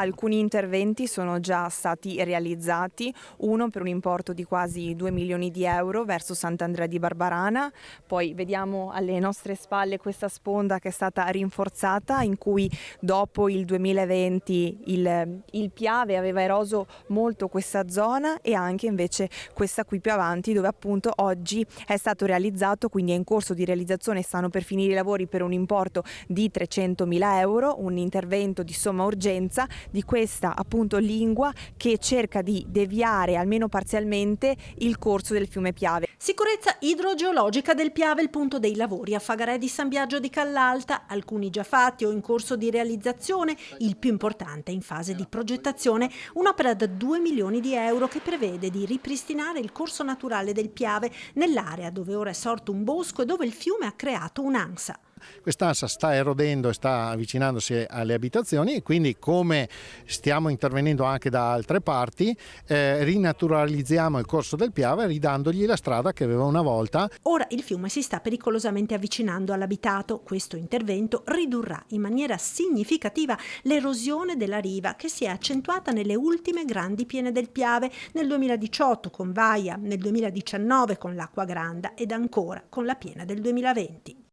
Alcuni interventi sono già stati realizzati, uno per un importo di quasi 2 milioni di euro verso Sant'Andrea di Barbarana, poi vediamo alle nostre spalle questa sponda che è stata rinforzata, in cui dopo il 2020 il Piave aveva eroso molto questa zona, e anche invece questa qui più avanti, dove appunto oggi è stato realizzato, quindi è in corso di realizzazione, stanno per finire i lavori per un importo di 300.000 euro, un intervento di somma urgenza di questa appunto lingua che cerca di deviare almeno parzialmente il corso del fiume Piave. Sicurezza idrogeologica del Piave, il punto dei lavori a Fagarè di San Biagio di Callalta, alcuni già fatti o in corso di realizzazione, il più importante in fase di progettazione, un'opera da 2 milioni di euro che prevede di ripristinare il corso naturale del Piave nell'area dove ora è sorto un bosco e dove il fiume ha creato un'ansa. Quest'ansa sta erodendo e sta avvicinandosi alle abitazioni, e quindi, come stiamo intervenendo anche da altre parti, rinaturalizziamo il corso del Piave ridandogli la strada che aveva una volta. Ora il fiume si sta pericolosamente avvicinando all'abitato. Questo intervento ridurrà in maniera significativa l'erosione della riva, che si è accentuata nelle ultime grandi piene del Piave, nel 2018 con Vaia, nel 2019 con l'Acqua Granda ed ancora con la piena del 2020.